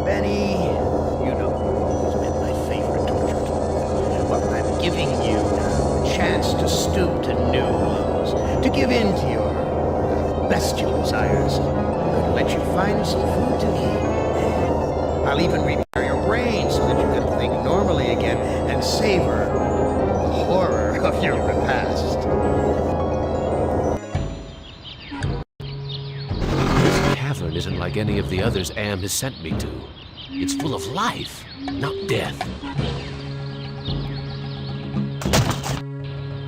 Benny, you know, it's been my favorite torture tool. Well, I'm giving you a chance to stoop to new lows, to give in to your bestial desires. I'm going to let you find some food to eat. I'll even repair your brain so that you can think normally again and savor the horror of your past. This cavern isn't like any of the others Am has sent me to. It's full of life, not death.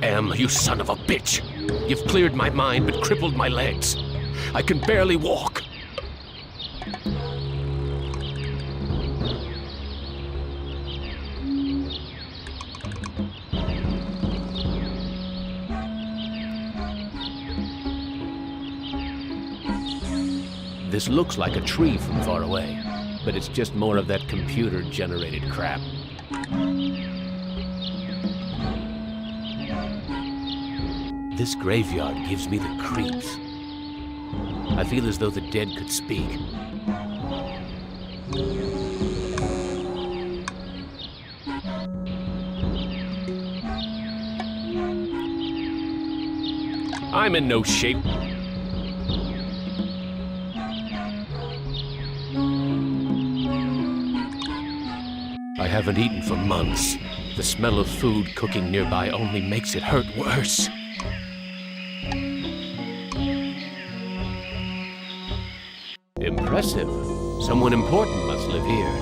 Am, you son of a bitch! You've cleared my mind but crippled my legs. I can barely walk. This looks like a tree from far away, but it's just more of that computer-generated crap. This graveyard gives me the creeps. I feel as though the dead could speak. I'm in no shape. I haven't eaten for months. The smell of food cooking nearby only makes it hurt worse. Impressive. Someone important must live here.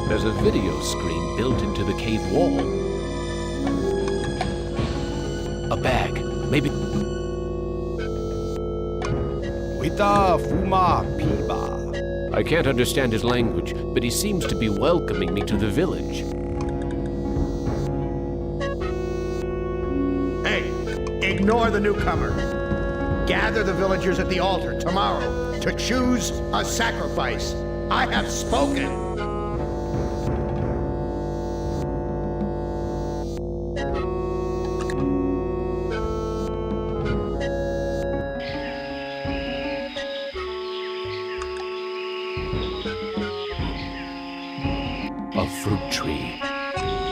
There's a video screen built into the cave wall. A bag, maybe... Wita Fuma Piba. I can't understand his language, but he seems to be welcoming me to the village. Hey, ignore the newcomer. Gather the villagers at the altar tomorrow to choose a sacrifice. I have spoken. A fruit tree.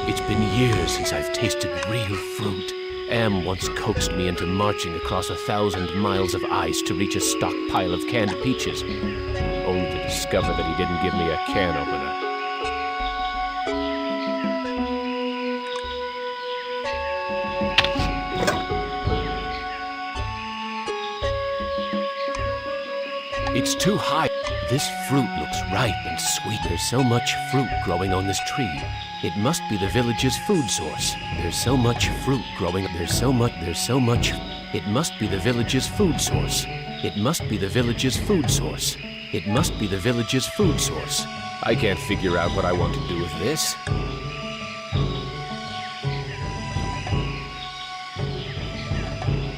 It's been years since I've tasted real fruit. Am once coaxed me into marching across 1,000 miles of ice to reach a stockpile of canned peaches, only to discover that he didn't give me a can opener. It's too high. This fruit looks ripe and sweet. There's so much fruit growing on this tree. It must be the village's food source. There's so much fruit growing. There's so much. It must be the village's food source. It must be the village's food source. It must be the village's food source. I can't figure out what I want to do with this.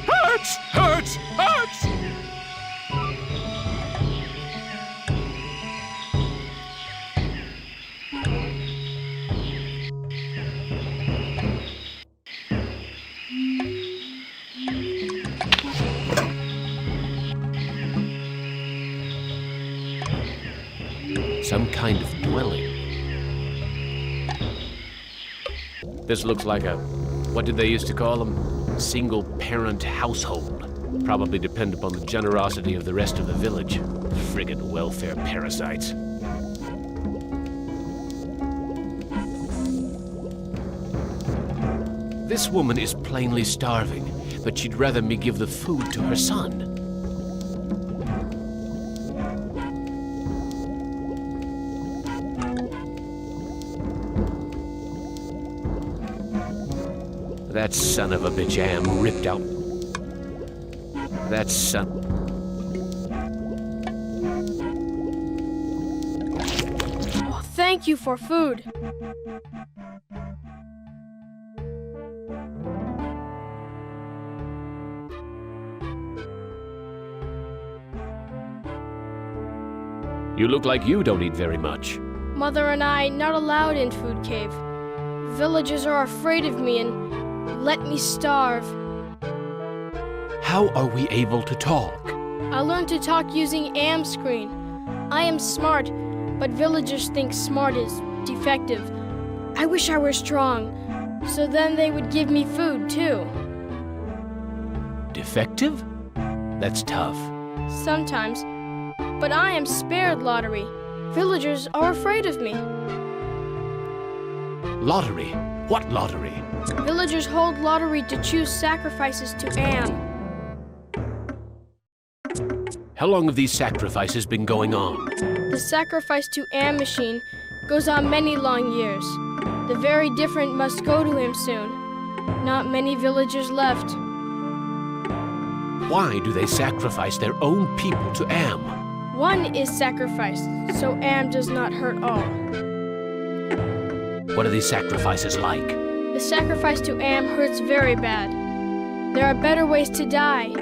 Hurts! Hurts! Hurts! Some kind of dwelling. This looks like a, what did they used to call them? Single-parent household. Probably depend upon the generosity of the rest of the village. Friggin' welfare parasites. This woman is plainly starving, but she'd rather me give the food to her son. That son of a bitch Am ripped out. That son... Oh, thank you for food. You look like you don't eat very much. Mother and I not allowed in Food Cave. Villagers are afraid of me and let me starve. How are we able to talk? I learned to talk using am screen. I am smart, but villagers think smart is defective. I wish I were strong, so then they would give me food too. Defective? That's tough. Sometimes. But I am spared lottery. Villagers are afraid of me. Lottery? What lottery? Villagers hold lottery to choose sacrifices to Am. How long have these sacrifices been going on? The sacrifice to Am machine goes on many long years. The very different must go to him soon. Not many villagers left. Why do they sacrifice their own people to Am? One is sacrificed, so Am does not hurt all. What are these sacrifices like? The sacrifice to Am hurts very bad. There are better ways to die.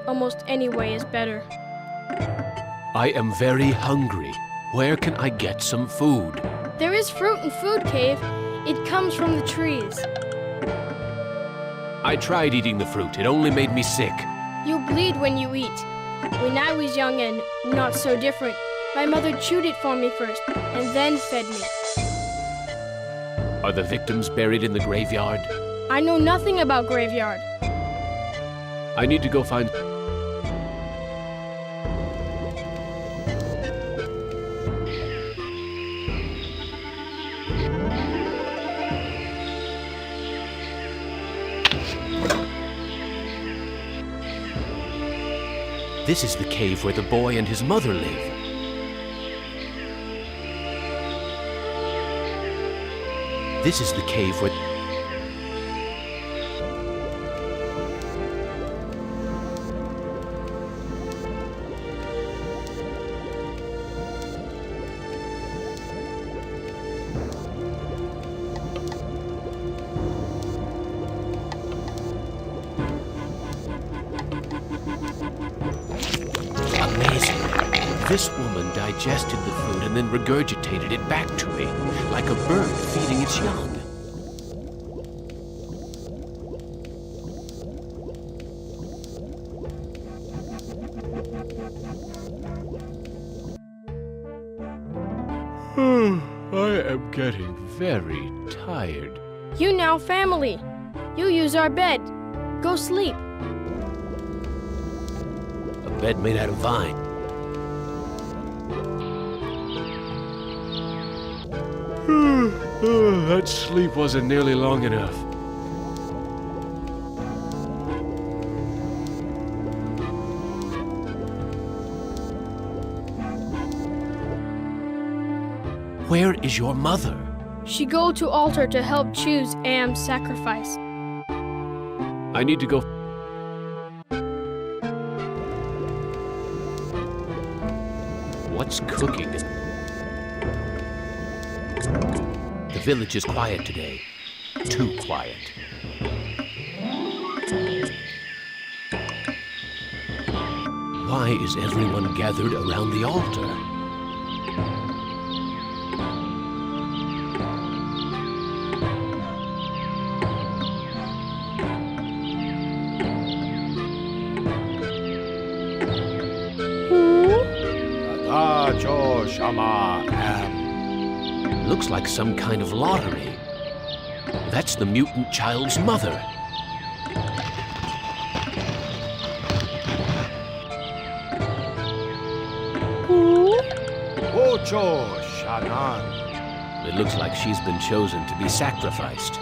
Almost any way is better. I am very hungry. Where can I get some food? There is fruit in Food Cave. It comes from the trees. I tried eating the fruit. It only made me sick. You bleed when you eat. When I was young and not so different, my mother chewed it for me first and then fed me. Are the victims buried in the graveyard? I know nothing about graveyard. I need to go find... This is the cave where the boy and his mother live. This is the cave where... Amazing. This woman digested the food and then regurgitated it back to me, like a bird feeding its young. I am getting very tired. You now family. You use our bed. Go sleep. A bed made out of vine. That sleep wasn't nearly long enough. Where is your mother? She go to altar to help choose Am's sacrifice. I need to go... What's cooking? The village is quiet today. Too quiet. Why is everyone gathered around the altar? Tacho Shama Am. Looks like some kind of lottery. That's the mutant child's mother. Ocho Shanan. It looks like she's been chosen to be sacrificed.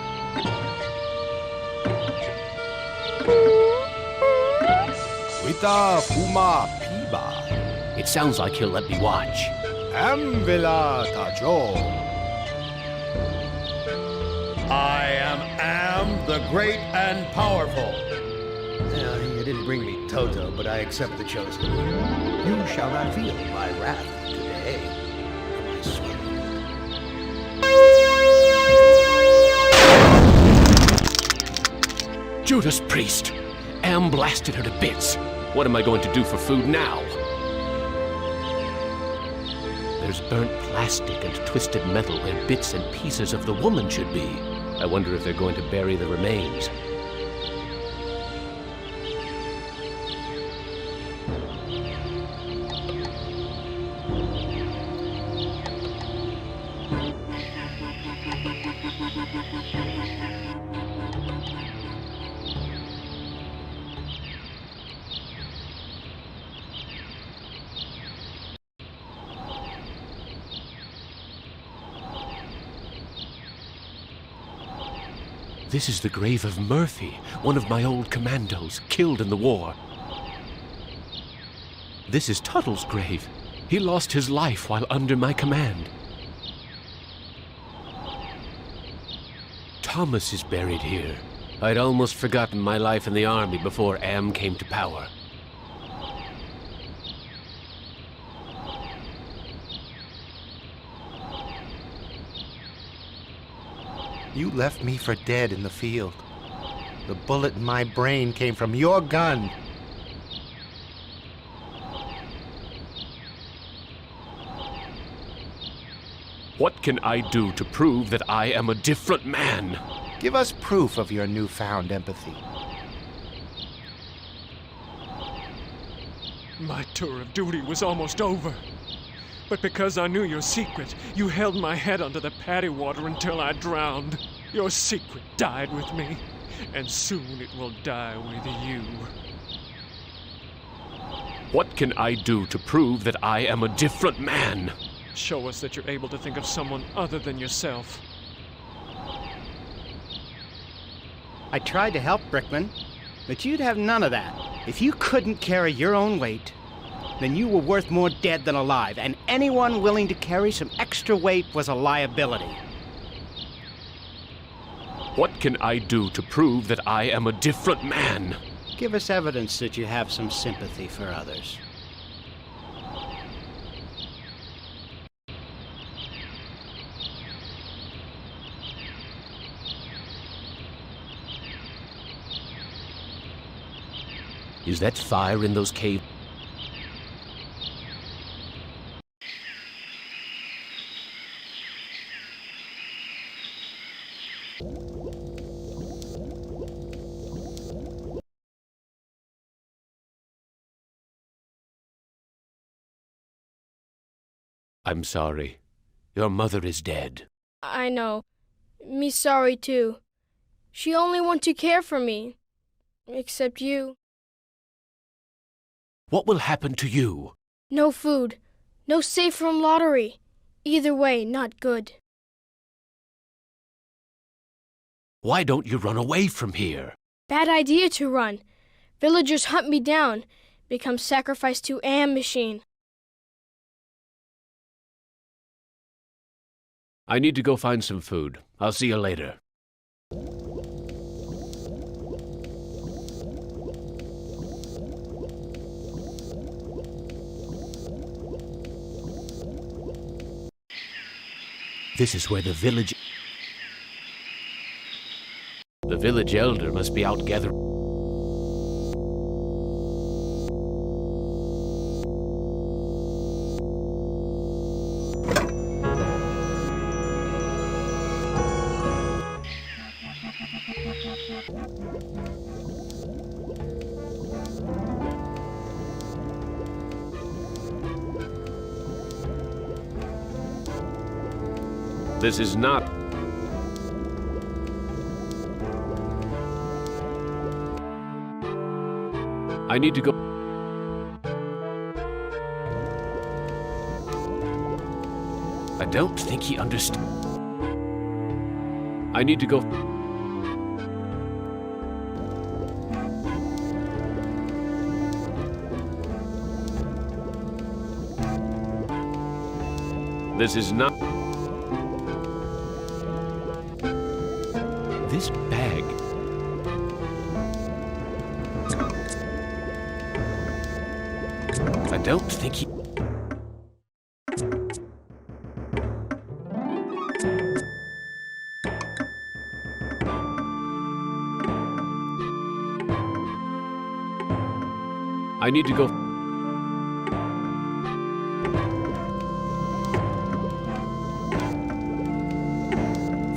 Wita Fuma Piba. It sounds like he'll let me watch. Amvila Tajo. I am the great and powerful. You didn't bring me Toto, but I accept the chosen. You shall not feel my wrath today. I swear. Judas Priest! Am blasted her to bits. What am I going to do for food now? There's burnt plastic and twisted metal where bits and pieces of the woman should be. I wonder if they're going to bury the remains. This is the grave of Murphy, one of my old commandos, killed in the war. This is Tuttle's grave. He lost his life while under my command. Thomas is buried here. I'd almost forgotten my life in the army before Am came to power. You left me for dead in the field. The bullet in my brain came from your gun. What can I do to prove that I am a different man? Give us proof of your newfound empathy. My tour of duty was almost over. But because I knew your secret, you held my head under the paddy water until I drowned. Your secret died with me, and soon it will die with you. What can I do to prove that I am a different man? Show us that you're able to think of someone other than yourself. I tried to help, Brickman, but you'd have none of that. If you couldn't carry your own weight, then you were worth more dead than alive, and anyone willing to carry some extra weight was a liability. What can I do to prove that I am a different man? Give us evidence that you have some sympathy for others. Is that fire in those caves? I'm sorry. Your mother is dead. I know. Me sorry too. She only want to care for me. Except you. What will happen to you? No food. No safe from lottery. Either way, not good. Why don't you run away from here? Bad idea to run. Villagers hunt me down. Become sacrificed to Am machine. I need to go find some food. I'll see you later. This is where the village elder must be out gathering. This is not. I need to go. I don't think he understands. I need to go. This is not. This bag. I don't think he. I need to go.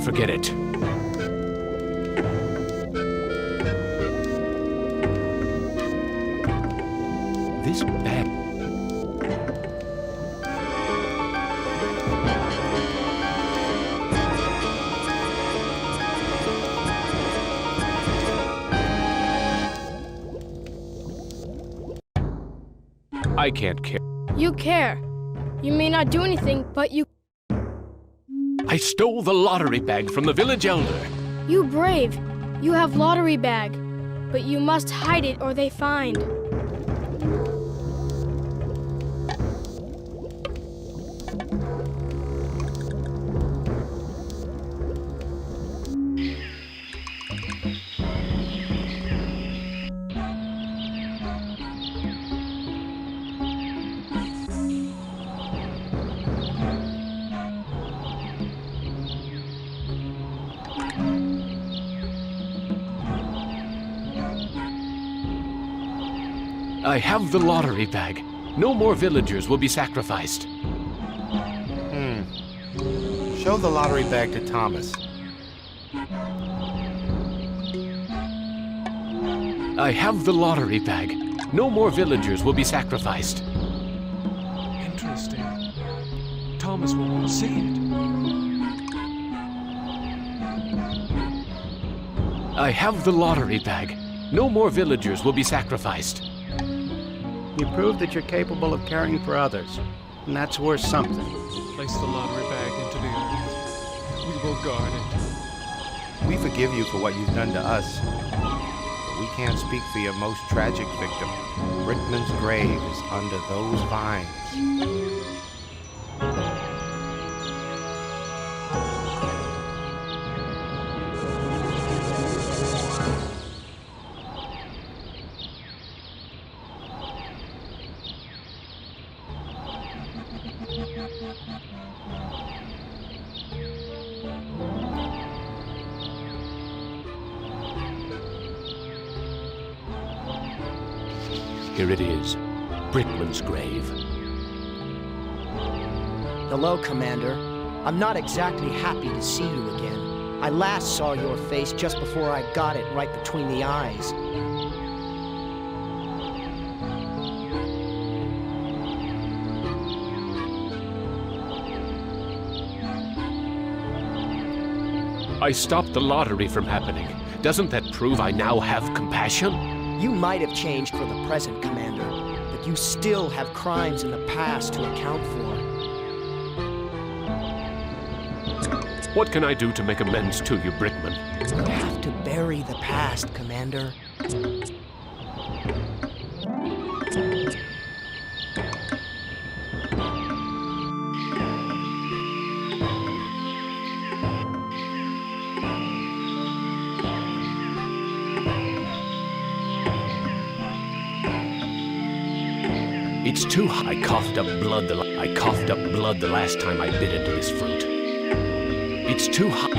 Forget it. This bag. I can't care. You care. You may not do anything, but you... I stole the lottery bag from the village elder. You brave. You have lottery bag. But you must hide it or they find. I have the lottery bag. No more villagers will be sacrificed. Show the lottery bag to Thomas. I have the lottery bag. No more villagers will be sacrificed. Interesting. Thomas will want to see it. I have the lottery bag. No more villagers will be sacrificed. You prove that you're capable of caring for others, and that's worth something. Place the lottery bag into the earth. We will guard it. We forgive you for what you've done to us. But we can't speak for your most tragic victim. Brickman's grave is under those vines. Here it is. Brickman's grave. Hello, Commander. I'm not exactly happy to see you again. I last saw your face just before I got it right between the eyes. I stopped the lottery from happening. Doesn't that prove I now have compassion? You might have changed for the present, Commander, but you still have crimes in the past to account for. What can I do to make amends to you, Brickman? You have to bury the past, Commander. It's too hot. I coughed up blood the last time I bit into this fruit. It's too hot.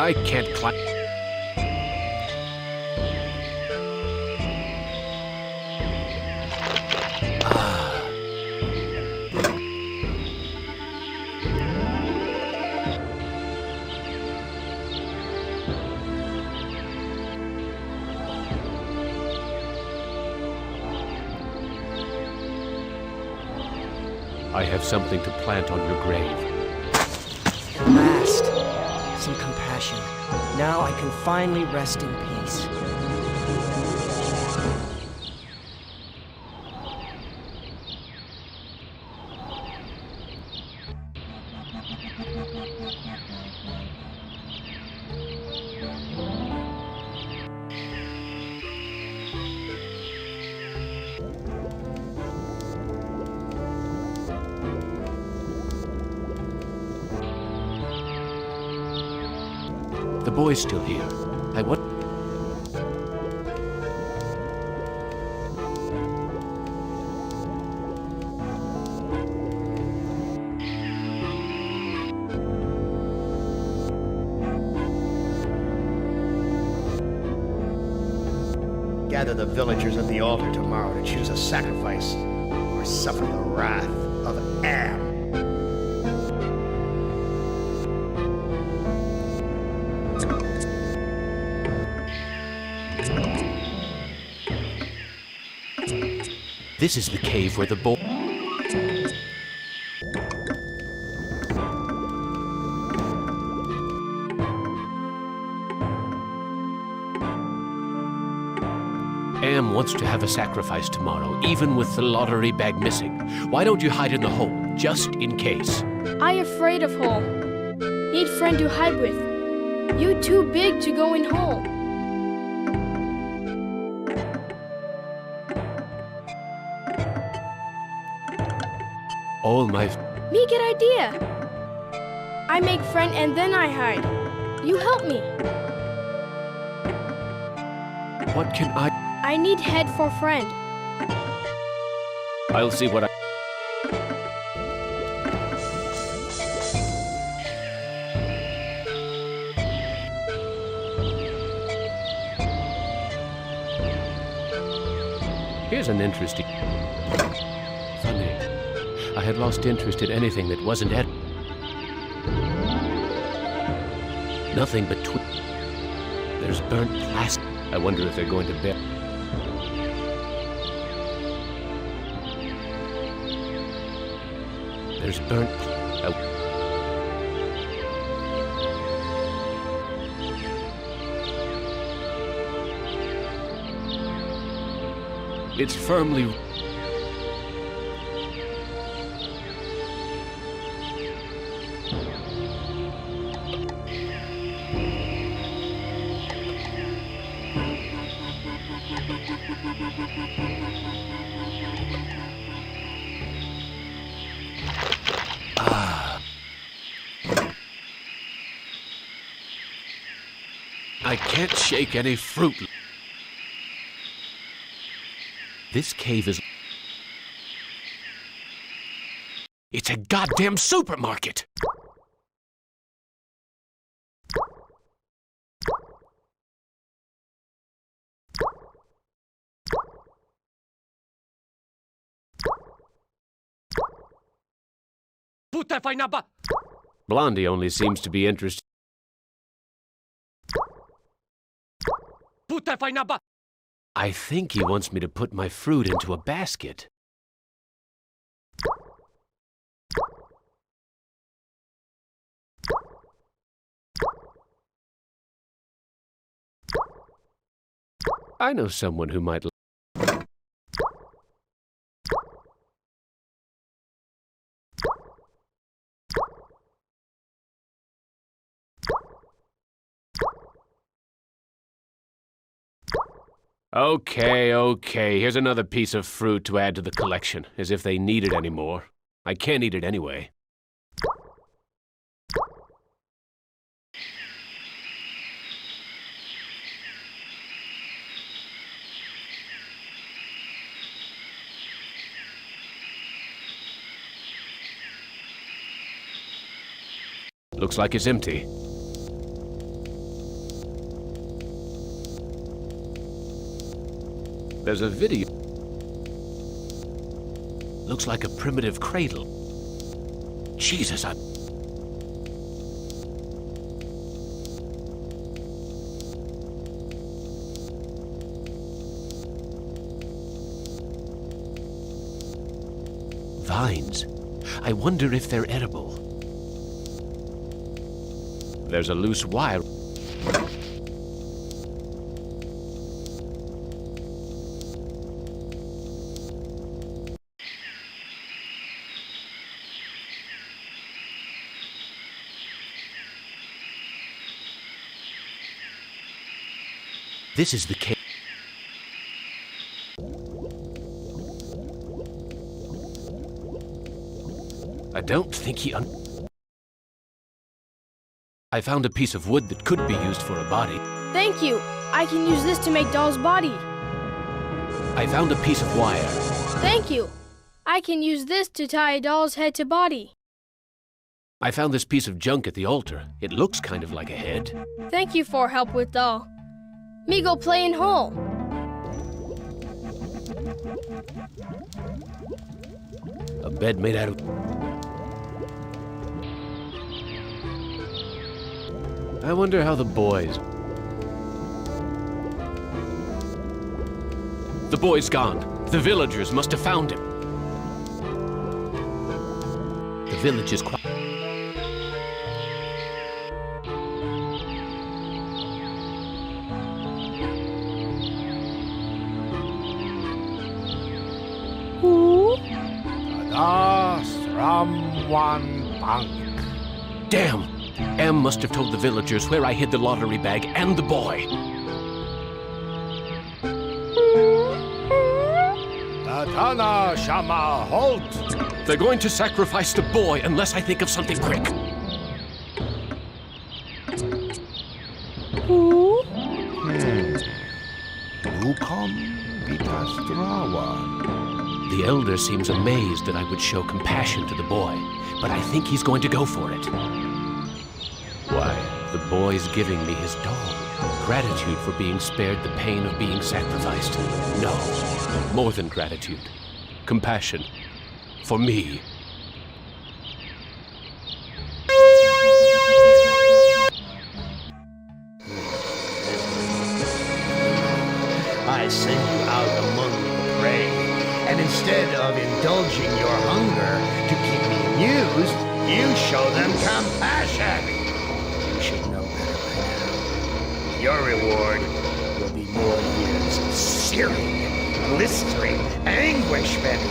I can't climb. I have something to plant on your grave. At last, some compassion. Now I can finally rest in peace. The boy's still here. I want. Gather the villagers at the altar tomorrow to choose a sacrifice or suffer the wrath of Am. This is the cave where the boy... Am wants to have a sacrifice tomorrow, even with the lottery bag missing. Why don't you hide in the hole, just in case? I afraid of hole. Need friend to hide with. You too big to go in hole. All my... Me get idea. I make friend and then I hide. You help me. What can I... I need head for friend. I'll see what I... Here's an interesting... Funny. I had lost interest in anything that wasn't ed... Nothing but There's burnt plastic. I wonder if they're going to bed. There's burnt... It's firmly... I can't shake any fruit. This cave is... It's a goddamn supermarket! Blondie only seems to be interested... I think he wants me to put my fruit into a basket. I know someone who might... Okay. Here's another piece of fruit to add to the collection, as if they need it anymore. I can't eat it anyway. Looks like it's empty. There's a video. Looks like a primitive cradle. Jesus, Vines. I wonder if they're edible. There's a loose wire. This is the cave. I don't think he I found a piece of wood that could be used for a body. Thank you. I can use this to make doll's body. I found a piece of wire. Thank you. I can use this to tie a doll's head to body. I found this piece of junk at the altar. It looks kind of like a head. Thank you for help with doll. Me go play in hole. A bed made out of... I wonder how the boys... The boy's gone. The villagers must have found him. The village is quiet. Tada Sramwan Bank. Damn! Em must have told the villagers where I hid the lottery bag and the boy. Tatana Shama Halt. They're going to sacrifice the boy unless I think of something quick. Lukom Vitastrawan. The elder seems amazed that I would show compassion to the boy, but I think he's going to go for it. Why, the boy's giving me his doll. Gratitude for being spared the pain of being sacrificed. No, more than gratitude. Compassion. For me. I send you out among the prey, and instead of indulging your hunger to keep me amused, you show them compassion. You should know better by now. Your reward will be more years of searing, blistering anguishment.